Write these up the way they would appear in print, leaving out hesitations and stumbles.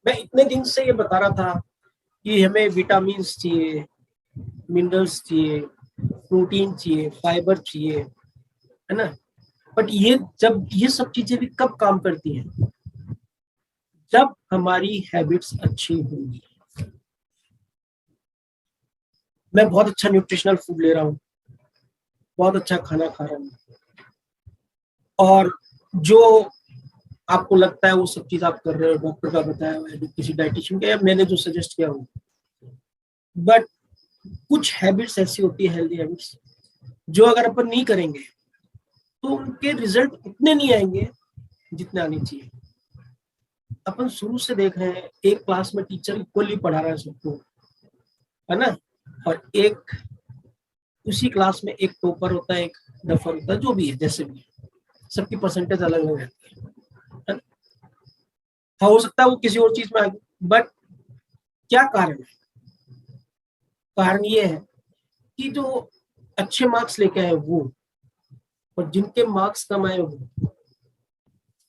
मैं इतने दिन से ये बता रहा था कि हमें विटामिन्स चाहिए, मिनरल्स चाहिए, प्रोटीन चाहिए, फाइबर चाहिए, है ना। बट ये सब चीजें भी कब काम करती हैं? जब हमारी हैबिट्स अच्छी होंगी। मैं बहुत अच्छा न्यूट्रिशनल फूड ले रहा हूँ, बहुत अच्छा खाना खा रहा हूँ, और जो आपको लगता है वो सब चीज आप कर रहे हो, डॉक्टर का बताया हुआ है, किसी डाइटिशियन का, या मैंने जो सजेस्ट किया हो। बट कुछ हैबिट्स ऐसी होती है, हेल्दी हैबिट्स, जो अगर अपन नहीं करेंगे तो उनके रिजल्ट उतने नहीं आएंगे जितने आने चाहिए। अपन शुरू से देख रहे हैं, एक क्लास में टीचर इक्वली पढ़ा रहा है सबको, है ना, और एक उसी क्लास में एक टॉपर होता है, एक डफर होता है, जो भी है, जैसे भी है, सबकी परसेंटेज अलग अलग रहती है। हाँ, हो सकता है वो किसी और चीज में आगे, बट क्या कारण है? कारण ये है कि जो अच्छे मार्क्स लेके आए वो, और जिनके मार्क्स कम आए वो,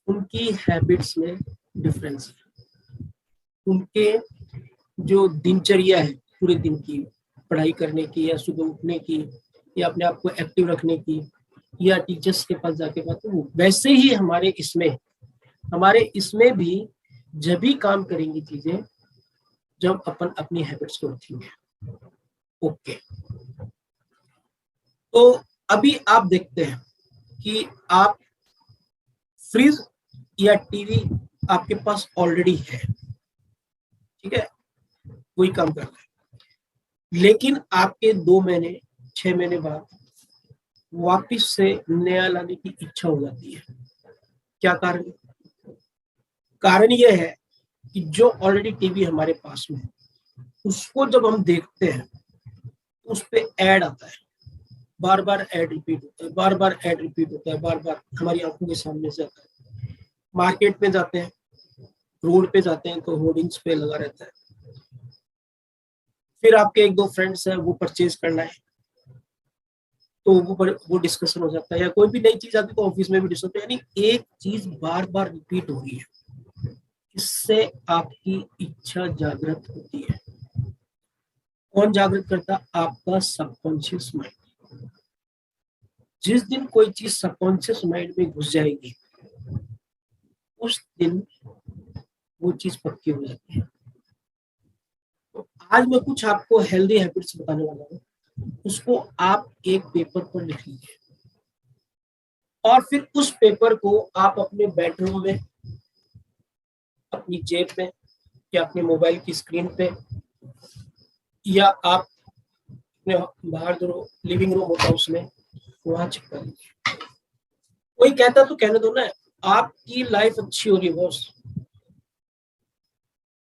उनकी हैबिट्स में डिफरेंस है। उनके जो दिनचर्या है पूरे दिन की, पढ़ाई करने की, या सुबह उठने की, या अपने आप को एक्टिव रखने की, या टीचर्स के पास जाके बात, वो वैसे ही हमारे इसमें भी जब भी काम करेंगी चीजें, जब अपन अपनी हैबिट्स को रखेंगे। ओके, तो अभी आप देखते हैं कि आप फ्रिज या टीवी आपके पास ऑलरेडी है, ठीक है, कोई काम कर रहा है, लेकिन आपके 2 महीने 6 महीने बाद वापिस से नया लाने की इच्छा हो जाती है। क्या कारण? कारण यह है कि जो ऑलरेडी टीवी हमारे पास में है, उसको जब हम देखते हैं, उस पे ऐड आता है, बार बार ऐड रिपीट होता है, बार बार ऐड रिपीट होता है, बार बार हमारी आंखों के सामने से आता है। मार्केट में जाते हैं, रोड पे जाते हैं, तो होर्डिंग्स पे लगा रहता है। फिर आपके एक दो फ्रेंड्स हैं, वो परचेज करना है, तो वो डिस्कशन हो जाता है, या कोई भी नई चीज आती है तो ऑफिस में भी डिस्कशन, यानी एक चीज बार बार रिपीट हो रही है। इससे आपकी इच्छा जागृत होती है। कौन जागृत करता? आपका सबकॉन्शियस माइंड। जिस दिन कोई चीज सबकॉन्शियस माइंड में घुस जाएगी, उस दिन वो चीज पक्की हो जाती है। तो आज मैं कुछ आपको हेल्दी हैबिट्स बताने वाला हूँ, उसको आप एक पेपर पर लिख लीजिए, और फिर उस पेपर को आप अपने बेडरूम में, अपनी जेब में, या अपने मोबाइल की स्क्रीन पे, या आप अपने बाहर जो लिविंग रूम होता है उसमें, वहां चिपका लीजिए। कोई कहता तो कहने दो ना, आपकी लाइफ अच्छी हो रही है बॉस,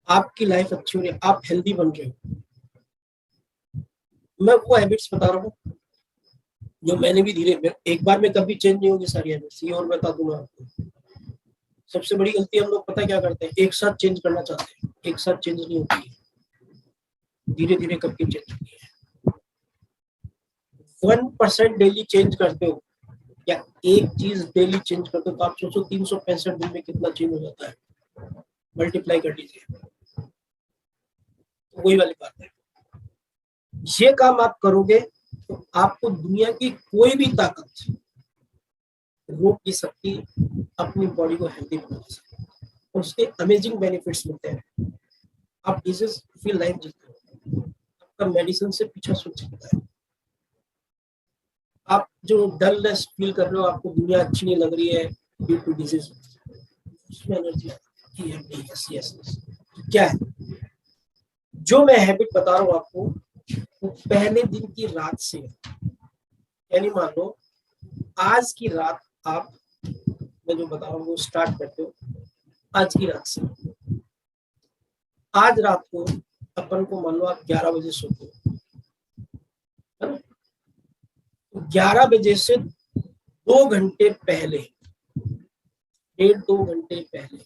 आपकी लाइफ अच्छी हो रही है, आप हेल्दी बन रहे हो। मैं वो हैबिट्स बता रहा हूँ जो मैंने भी धीरे, एक बार में कभी चेंज नहीं होगी सारी हैबिट्स, ये और बता दूंगा आपको। सबसे बड़ी गलती हम लोग पता क्या करते हैं, एक साथ चेंज करना चाहते हैं, एक साथ चेंज नहीं होती है, धीरे धीरे करके चेंज होती है। 1% डेली चेंज करते हो, या एक चीज डेली चेंज करते हो, तो आप सोचो 365 दिन में कितना चेंज हो जाता है, मल्टीप्लाई कर लीजिए। तो वही वाली बात है, ये काम आप करोगे तो आपको दुनिया की कोई भी ताकत रोक नहीं सकती अपनी बॉडी को हेल्दी बनाने से, और उसके अमेजिंग बेनिफिट्स मिलते हैं। आप डिजीज फ्री लाइफ जीते हो, आपका मेडिसिन से पीछा छूट सकता है। आप जो डलनेस फील कर रहे हो, आपको दुनिया अच्छी नहीं लग रही है ड्यू टू डिजीज, उसमें एनर्जी आती है। यस, क्या है जो मैं हैबिट बता रहा हूँ आपको, वो पहले दिन की रात से, यानी मान लो आज की रात आप, मैं जो बता रहा हूँ वो स्टार्ट करते हो आज की रात से। आज रात को अपन को मान लो आप 11 बजे सोते हो, है ना, 11 बजे से 2 घंटे पहले, 1.5-2 घंटे पहले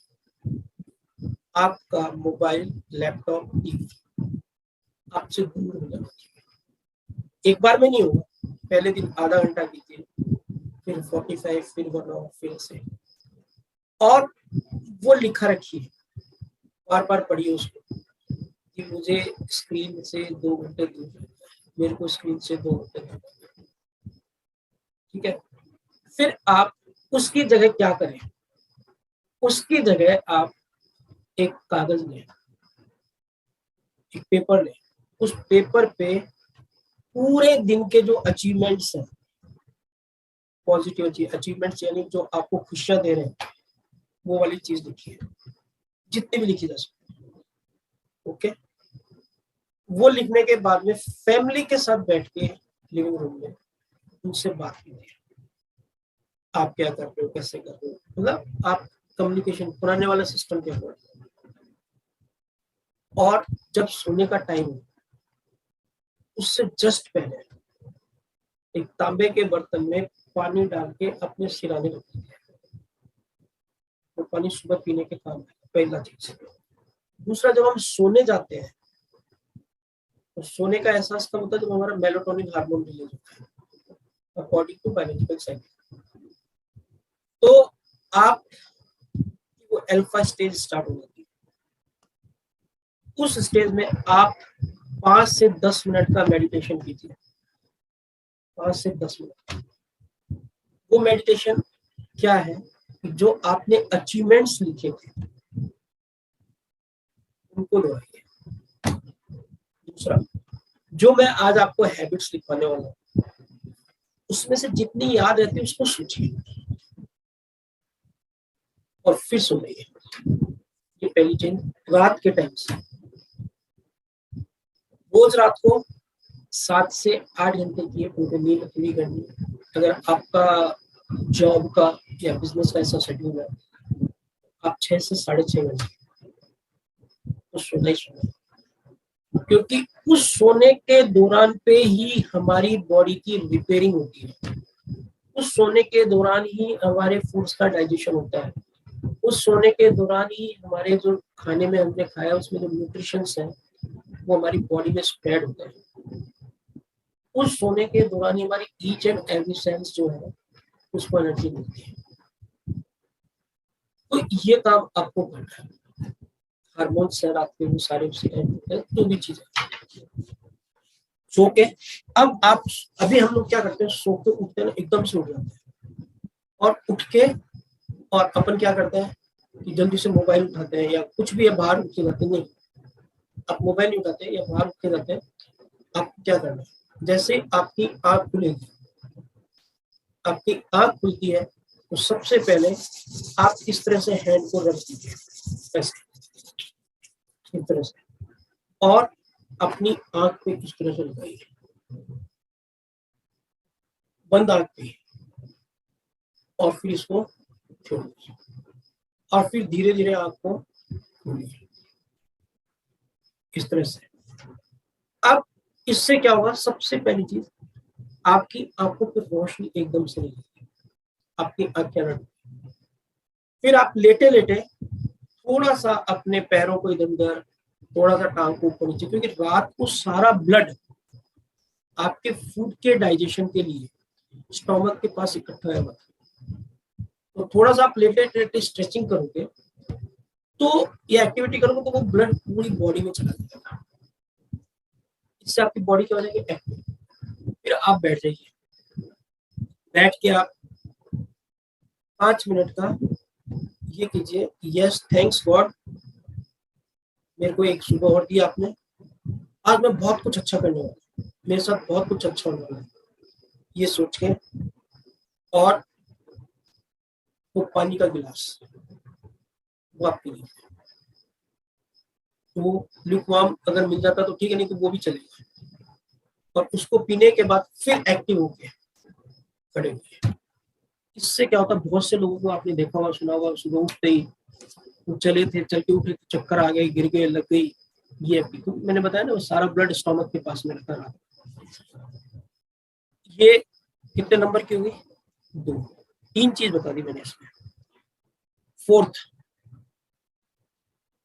आपका मोबाइल, लैपटॉप, टीवी आपसे दूर हो जाना चाहिए। एक बार में नहीं होगा, पहले दिन आधा घंटा कीजिए, फिर 45, फिर 1 आवर, फिर से, और वो लिखा रखिए बार बार पढ़िए उसको कि मुझे स्क्रीन से 2 घंटे दूर, मेरे को स्क्रीन से 2 घंटे दूर, ठीक है। फिर आप उसकी जगह क्या करें, उसकी जगह आप एक कागज लें, एक पेपर लें, उस पेपर पे पूरे दिन के जो अचीवमेंट्स हैं, पॉजिटिव अचीवमेंट्स यानी जो आपको खुशियां दे रहे हैं, वो वाली चीज लिखिए, जितनी भी लिखी जा सकती। ओके, वो लिखने के बाद में फैमिली के साथ बैठ के लिविंग रूम में उनसे बात कीजिए, आप क्या कर रहे हो, कैसे कर रहे हो, मतलब आप कम्युनिकेशन पुराने वाला सिस्टम के अकॉर्डिंग। और जब सोने का टाइम हो, उससे जस्ट पहले एक तांबे के बर्तन में पानी डाल के अपने सिराने रख दीजिए, वो पानी सुबह पीने के काम है, पहला चीज। दूसरा, जब हम सोने जाते हैं तो सोने का एहसास तब होता है जब हमारा मेलाटोनिन हार्मोन रिलीज होता है अकॉर्डिंग टू बायोलॉजिकल साइकिल। तो आप वो अल्फा स्टेज स्टार्ट हो जाती है। उस स्टेज में आप 5 से 10 मिनट का मेडिटेशन कीजिए, 5 से 10 मिनट। वो मेडिटेशन क्या है, जो आपने अचीवमेंट्स लिखे थे उनको दोहराइए। दूसरा, जो मैं आज आपको हैबिट्स लिखवाने वाला हूँ, उसमें से जितनी याद रहती है उसको सोचिए और फिर सुनिए। ये पहली चीज। रात के टाइम से रोज रात को 7 से 8 घंटे की पूरी नींद पूरी करनी है। अगर आपका जॉब का या बिजनेस का ऐसा शेड्यूल है, आप 6 से 6.5 घंटे तो सोना ही सोना, क्योंकि उस सोने के दौरान पे ही हमारी बॉडी की रिपेयरिंग होती है। उस सोने के दौरान ही हमारे फूड्स का डाइजेशन होता है। उस सोने के दौरान ही हमारे जो खाने में हमने खाया उसमें जो न्यूट्रिशंस है वो हमारी बॉडी में स्प्रेड होता है। उस सोने के दौरान ही हमारी ईच एंड एवरी सेंस जो है उसको एनर्जी मिलती है। तो ये काम आपको करना है। हार्मोन्स है आपके वो सारे जो भी चीजें सो के। अब आप अभी हम लोग क्या करते हैं, सो के उठते हैं एकदम से उठ जाते हैं और उठ के और अपन क्या करते हैं कि जल्दी से मोबाइल उठाते हैं या कुछ भी है बाहर उठ के जाते हैं। नहीं, आप मोबाइल नहीं उठाते या बाहर उठ के जाते हैं। आप क्या करना है, जैसे आपकी आंख खुलेगी, आपकी आंख खुलती है तो सबसे पहले आप इस तरह से हैंड को रख दीजिए, ऐसे इस तरह से, और अपनी आंख पे इस तरह से लगाइए, बंद आंख पे, और फिर इसको छोड़ दीजिए और फिर धीरे धीरे आंख को खोलिए इस तरह से। अब इससे क्या होगा, सबसे पहली चीज, आपकी आंखों पर रोशनी एकदम से नहीं, आपकी आंखें रख। फिर आप लेटे लेटे थोड़ा सा अपने पैरों को इधर उधर, थोड़ा सा टांग को ऊपर नीचे, क्योंकि रात को सारा ब्लड आपके फूड के डाइजेशन के लिए स्टोमक के पास इकट्ठा है। तो थोड़ा सा आप लेटे लेटे स्ट्रेचिंग करोगे, तो ये एक्टिविटी करोगे तो वो ब्लड पूरी बॉडी में चला जाएगा, इससे आपकी बॉडी क्या हो जाएगी, एक्टिव। फिर आप बैठ जाइए, बैठ के आप 5 मिनट का ये कीजिए, यस थैंक्स गॉड, मेरे को एक सुबह और दिया आपने, आज मैं बहुत कुछ अच्छा करने वाला हूँ, मेरे साथ बहुत कुछ अच्छा होने वाला है, ये सोच के। और वो पानी का गिलास वो आप पीजिए। तो ल्यूकवार्म अगर मिल जाता तो ठीक है, नहीं तो वो भी चलेगा। और उसको पीने के बाद फिर एक्टिव होके खड़े हुए। इससे क्या होता है, बहुत से लोगों को आपने देखा होगा, सुना होगा, सुबह उठते ही वो चले थे, चल के उठे तो चक्कर आ गए, गिर गए, लग गई। ये तो मैंने बताया ना, वो सारा ब्लड स्टोमक के पास में रहता रहा। ये कितने नंबर की होगी, 2। 3 चीज बता दी मैंने इसमें। फोर्थ,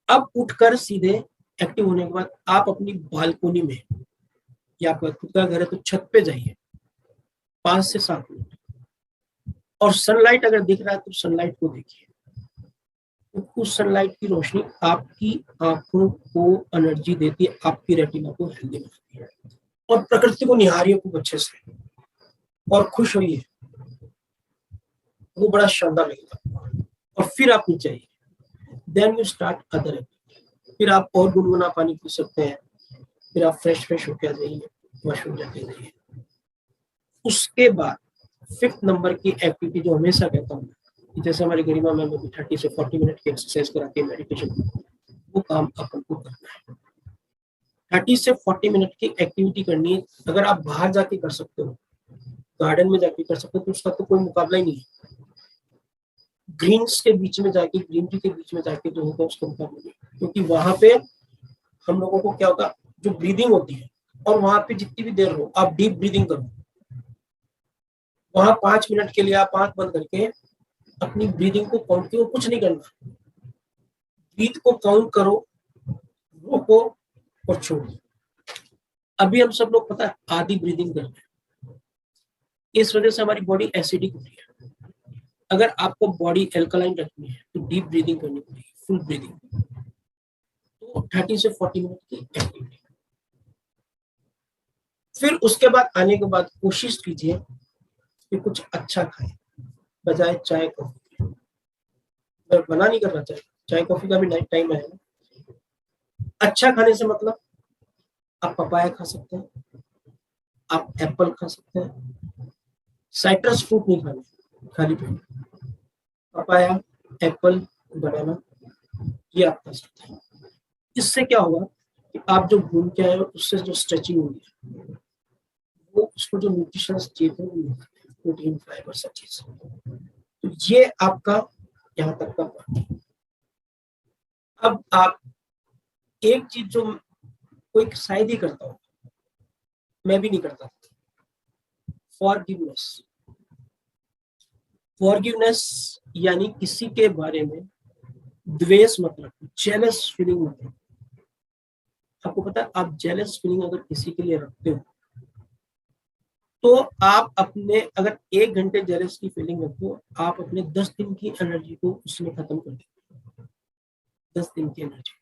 अब उठकर सीधे एक्टिव होने के बाद आप अपनी बालकोनी में, या आपका खुद का घर है तो छत पे जाइए 5 से 7 मिनट, और सनलाइट अगर दिख रहा है तो सनलाइट को देखिए। तो उस सनलाइट की रोशनी आपकी आंखों को एनर्जी देती है, आपकी रेटिना को हेल्दी बनाती है। और प्रकृति को निहारिए खूब अच्छे से और खुश होइए, वो बड़ा शानदार लगेगा। और फिर आप नीचे आइए, then you start other activity. फिर आप और गुनगुना पानी पी सकते हैं, फिर आप फ्रेश होकर आ जाइए, वॉशरूम जाके जाइए। उसके बाद 5th नंबर की एक्टिविटी जो हमेशा कहता हूँ, जैसे हमारी गरिमा मैम अभी 30 से 40 मिनट की एक्सरसाइज कराती है, मेडिटेशन, वो काम अपन को करना है। 30 से 40 मिनट की एक्टिविटी करनी है। अगर आप बाहर जाके कर सकते हो, गार्डन में जाके कर सकते हो, तो उसका तो कोई मुकाबला ही नहीं है। ग्रीन्स के बीच में जाके, ग्रीनरी के बीच में जाके जो होगा उसका मुकाबला नहीं, क्योंकि वहां पे हम लोगों को क्या होगा, जो ब्रीदिंग होती है, और वहां पे जितनी भी देर हो आप डीप ब्रीदिंग करो। वहां 5 मिनट के लिए आप आंख बंद करके अपनी ब्रीदिंग को काउंट करो, कुछ नहीं करना, ब्रीथ को काउंट करो, रोको और छोड़ो। अभी हम सब लोग पता है आधी ब्रीदिंग करते हैं, इस वजह से हमारी बॉडी एसिडिक होती है। अगर आपको बॉडी एल्कलाइन रखनी है तो डीप ब्रीदिंग करनी पड़ेगी, फुल ब्रीदिंग। तो 30 से 40 मिनट की एक्टिविटी। फिर उसके बाद आने के बाद कोशिश कीजिए कि कुछ अच्छा खाएं, बजाय चाय कॉफी। मैं मना नहीं कर रहा, चाय कॉफी का भी नाइट टाइम है। अच्छा खाने से मतलब आप पपाया खा सकते हैं, आप एप्पल खा सकते हैं, साइट्रस फ्रूट नहीं खाने खाली पेट, पपाया, एप्पल, बनाना, ये आप खा सकते हैं। इससे क्या होगा कि आप जो घूम के आए हो उससे जो स्ट्रेचिंग होगी, वो उसको जो न्यूट्रिशन चाहिए थे वो मिलता है, प्रोटीन, फाइबर, सब चीज। तो ये आपका यहाँ तक का बात है। अब आप एक चीज जो कोई शायद ही करता हो, मैं भी नहीं करता, फॉरगिवनेस। फॉरगिवनेस यानी किसी के बारे में द्वेष मत रखो, जेलस फीलिंग मत रखो। आपको पता है, आप जेलस फीलिंग अगर किसी के लिए रखते हो तो आप अपने, अगर 1 घंटे जेलस की फीलिंग रखो, आप अपने 10 दिन की एनर्जी को उसमें खत्म कर देते। 10 दिन की एनर्जी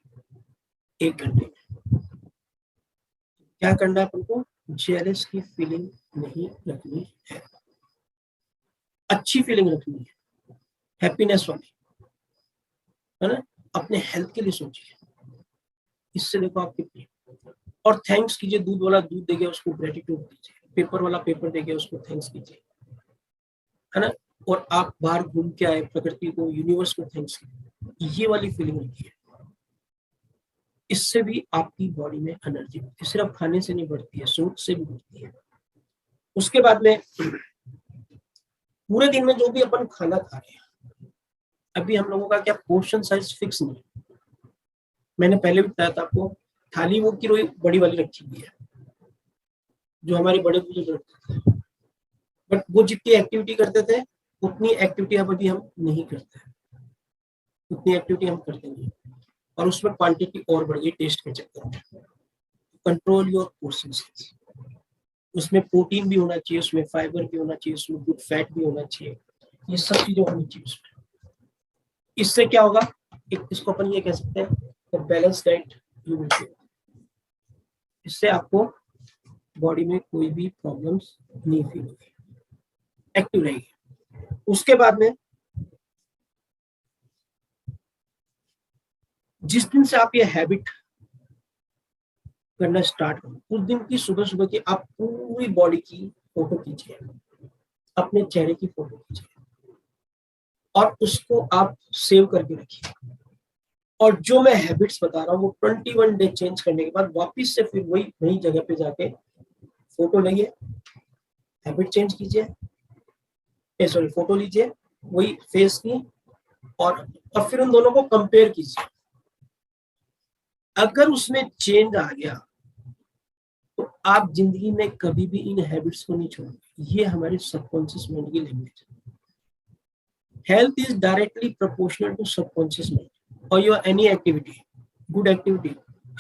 1 घंटे में। क्या करना है अपन को, जेलस की फीलिंग नहीं रखनी है, अच्छी फीलिंग रखनी है, हैप्पीनेस वाली, है ना। अपने हेल्थ के लिए सोचिए, इससे देखो आप कितनी। और थैंक्स कीजिए, दूध वाला दूध दे गया उसको ग्रेटिट्यूड दीजिए, पेपर वाला पेपर दे गया उसको थैंक्स कीजिए, है ना। और आप बाहर घूम के आए, प्रकृति को, यूनिवर्स को थैंक्स कीजिए, ये वाली फीलिंग रखिए। इससे भी आपकी बॉडी में एनर्जी बढ़ती है, सिर्फ खाने से नहीं बढ़ती है, सोच से भी बढ़ती है। उसके बाद में पूरे दिन में जो भी अपन खाना खा रहे हैं, अभी हम लोगों का क्या पोर्शन साइज फिक्स नहीं है। मैंने पहले भी बताया था आपको, थाली वो की रोई बड़ी वाली रखी हुई है जो हमारे बड़े बुजुर्ग रखते थे, बट वो जितनी एक्टिविटी करते थे उतनी एक्टिविटी अब अभी हम नहीं करते हैं, उतनी एक्टिविटी हम करते नहीं, और उसमें क्वांटिटी और बढ़ गई टेस्ट के चक्कर में। Control your portion size. उसमें प्रोटीन भी होना चाहिए, उसमें फाइबर भी होना चाहिए, उसमें गुड फैट भी होना चाहिए, ये सब चीजें होनी चाहिए उसमें। इससे क्या होगा, इसको अपन ये कह सकते हैं balance diet you will get. इससे आपको बॉडी में कोई भी प्रॉब्लम्स नहीं फील होगी, एक्टिव रहेगी। उसके बाद में जिस दिन से आप ये हैबिट करना स्टार्ट करो, उस दिन की सुबह सुबह की आप पूरी बॉडी की फोटो खींचिए, अपने चेहरे की फोटो खींचिए और उसको आप सेव करके रखिए। और जो मैं हैबिट्स बता रहा हूँ वो 21 डे चेंज करने के बाद वापिस से फिर वही नई जगह पे जाके फोटो लीजिए, हैबिट चेंज कीजिए, सॉरी फोटो लीजिए वही फेस की, और फिर उन दोनों को कंपेयर कीजिए। अगर उसमें चेंज आ गया तो आप जिंदगी में कभी भी इन हैबिट्स को नहीं छोड़ोगे। ये हमारे सबकॉन्शियस माइंड की लैंग्वेज है। Health is directly proportional to subconscious mind. और your any activity, good activity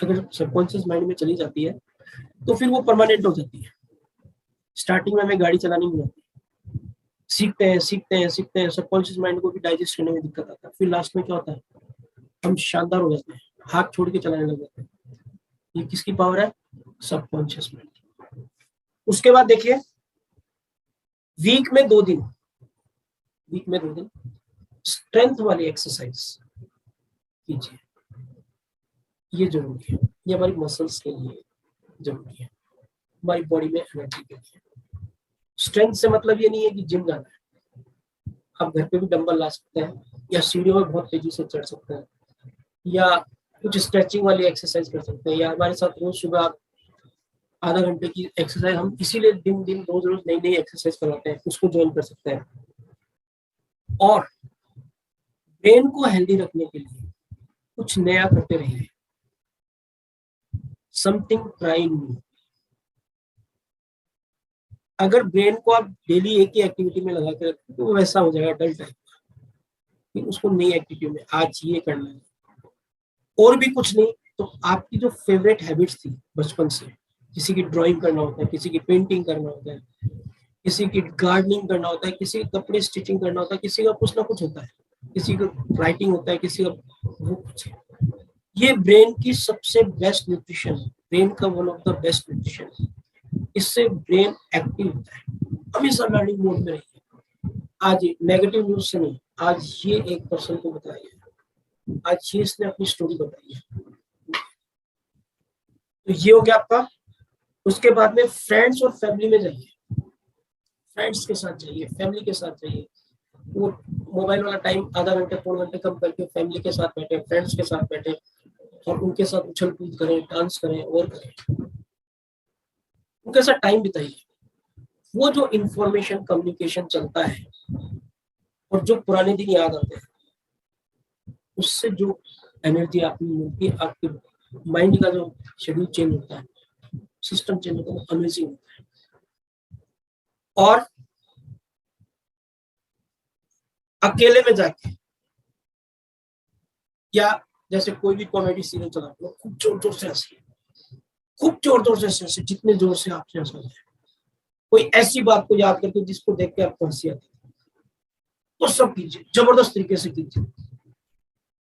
अगर सबकॉन्शियस माइंड में चली जाती है तो फिर वो परमानेंट हो जाती है। स्टार्टिंग में हमें गाड़ी चलानी नहीं आती, सीखते हैं सबकॉन्शियस माइंड को भी डाइजेस्ट करने में दिक्कत आता है, फिर लास्ट में क्या होता है, हम शानदार हो जाते हैं, हाथ छोड़ के चलाने लग जाते हैं। ये किसकी पावर है? Subconscious mind. उसके बाद देखिए, वीक में 2 दिन, वीक में 2 दिन स्ट्रेंथ वाली एक्सरसाइज कीजिए। ये जरूरी है, ये हमारी मसल्स के लिए जरूरी है, हमारी बॉडी में एनर्जी के लिए। स्ट्रेंथ से मतलब ये नहीं है कि जिम जाना है, आप घर पे भी डंबल ला सकते हैं, या सीढ़ियों में बहुत तेजी से चढ़ सकते हैं, या कुछ स्ट्रेचिंग वाली एक्सरसाइज कर सकते हैं, या हमारे साथ रोज सुबह आप आधा घंटे की एक्सरसाइज, हम इसीलिए दिन दिन रोज रोज नई नई एक्सरसाइज करवाते हैं, उसको ज्वाइन कर सकते हैं। और ब्रेन को हेल्दी रखने के लिए कुछ नया करते रहिए, समथिंग ट्राई न्यू। अगर ब्रेन को आप डेली एक ही एक्टिविटी में लगा के रखें तो वो वैसा हो जाएगा, डल टाइप। फिर उसको नई एक्टिविटी में, आज ये करना है, और भी कुछ नहीं तो आपकी जो फेवरेट हैबिट्स थी बचपन से, किसी की ड्राइंग करना होता है, किसी की पेंटिंग करना होता है, किसी की गार्डनिंग करना होता है, किसी के कपड़े स्टिचिंग करना होता है, किसी का कुछ ना कुछ होता है, किसी का राइटिंग होता है, किसी का वो कुछ है। ये ब्रेन की सबसे बेस्ट न्यूट्रिशन है, ब्रेन का one of the best nutrition है। इससे ब्रेन एक्टिव होता है, हमेशा लर्निंग मोड में रहिए। आज नेगेटिव न्यूज से नहीं, आज ये एक पर्सन को बताइए, आज ये इसने अपनी स्टोरी बताई है। तो ये हो गया आपका। उसके बाद में फ्रेंड्स और फैमिली में जाइए, फ्रेंड्स के साथ जाइए, फैमिली के साथ जाइए। वो मोबाइल वाला टाइम आधा घंटे पौन घंटे कम करके फैमिली के साथ बैठे, फ्रेंड्स के साथ बैठे, और उनके साथ उछल कूद करें, डांस करें और करें, उनके साथ टाइम बिताइए। वो जो इंफॉर्मेशन कम्युनिकेशन चलता है और जो पुराने दिन याद आते हैं, उससे जो एनर्जी आपको मिलती है, आपके माइंड का जो शेड्यूल चेंज होता है, सिस्टम चेंज होता है, वो अमेजिंग होता है। और अकेले में जाके, या जैसे कोई भी कॉमेडी सीरियल चला लो, खूब जोर जोर से हंसिए, खूब जोर जोर से हंसिए, जितने जोर से आपसे हंसा जाए। कोई ऐसी बात को याद करके जिसको देख के आपको हंसी आती है, तो सब कीजिए, जबरदस्त तरीके से कीजिए।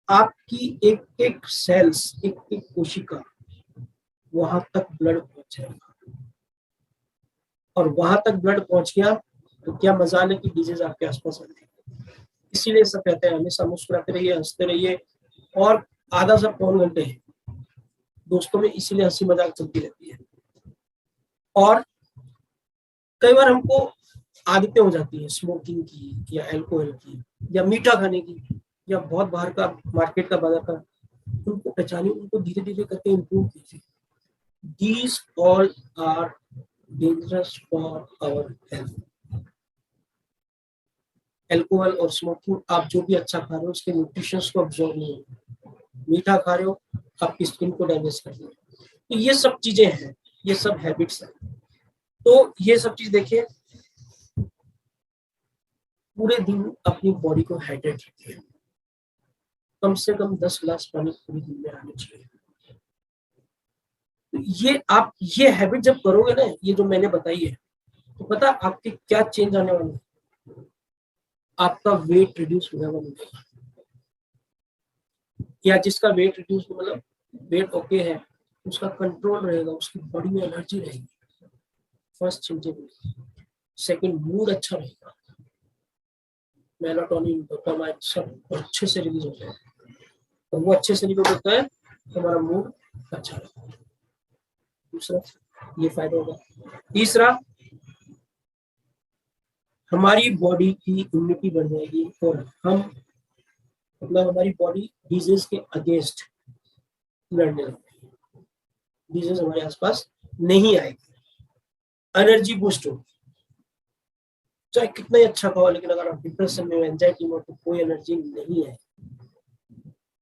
आपकी एक एक सेल्स, एक एक कोशिका, वहां तक ब्लड पहुंच जाएगा, और वहां तक ब्लड पहुंच गया तो क्या मजाल है कि डिजीज आपके आसपास आ जाएगी। इसीलिए सब कहते हैं हमेशा मुस्कुराते रहिए, हंसते रहिए। और आधा से पौन घंटे दोस्तों में इसीलिए हंसी मजाक चलती रहती है। और कई बार हमको आदतें हो जाती है स्मोकिंग की, या अल्कोहल की, या मीठा खाने की, या बहुत बाहर का मार्केट का बाजार का, उनको पहचानिए, उनको धीरे धीरे करके इम्प्रूव कीजिए। These all are dangerous for our health. Alcohol और स्मोकिंग, आप जो भी अच्छा खा रहे हो उसके न्यूट्रिशंस को अब्सॉर्ब नहीं हो, मीठा खा रहे हो आपकी स्किन को डैमेज कर रहे हो। तो ये सब चीजें हैं, ये सब हैबिट्स हैं। तो ये सब चीज देखिए, पूरे दिन अपनी बॉडी को हाइड्रेट रखिए, कम से कम 10 गिलास पानी पूरे दिन में आने चाहिए। तो ये आप ये हैबिट जब करोगे ना, ये जो मैंने बताई है, तो पता आपके क्या चेंज आने वाला है? आपका वेट रिड्यूस होने वाला है, या जिसका वेट रिड्यूस मतलब वेट ओके है, उसका कंट्रोल रहेगा, उसकी बॉडी में एनर्जी रहेगी, फर्स्ट चीज। सेकंड, मूड अच्छा रहेगा, मेलाटोनिन, डोपामाइन सब अच्छे से रिलीज होता है, और वो अच्छे से रिलीज होता है तो हमारा मूड अच्छा रहता है। दूसरा ये फायदा होगा। तीसरा, हमारी बॉडी की इम्यूनिटी बढ़ जाएगी, और हम मतलब हमारी बॉडी डिजीज के अगेंस्ट लड़ने लगेगी, डिजीज हमारे आसपास नहीं आएगी, एनर्जी बूस्ट होगी। चाहे कितना ही अच्छा खाओ, लेकिन अगर आप डिप्रेशन में, एंजाइटी में, तो कोई एनर्जी नहीं है।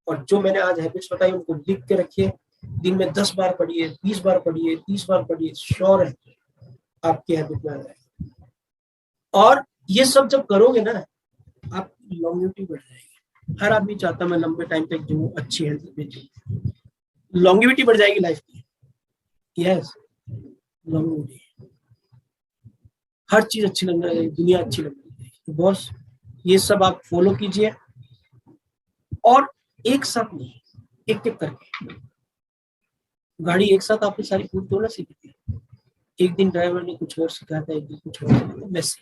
और जो मैंने आज हैबिट्स बताई उनको लिख के रखिए, दिन में 10 बार पढ़िए, 20 बार पढ़िए, 30 बार पढ़िए, श्योर है आपकी हैबिट में आ जाएगी। और ये सब जब करोगे ना, आपकी लॉन्गेविटी बढ़ जाएगी। हर आदमी चाहता है मैं लंबे टाइम तक जीऊं, अच्छी हेल्थ में जीऊं, लॉन्गेविटी बढ़ जाएगी लाइफ की। यस, लॉन्गेविटी, हर चीज अच्छी लगने लगेगी, दुनिया अच्छी लगने लगेगी। तो बॉस, ये सब आप फॉलो कीजिए। और एक साथ नहीं, एक एक करके। गाड़ी एक साथ आपने सारी पूरी तो ना सीखी थी, एक दिन ड्राइवर ने कुछ और सिखाया था, एक दिन कुछ और सिखाया था, वैसे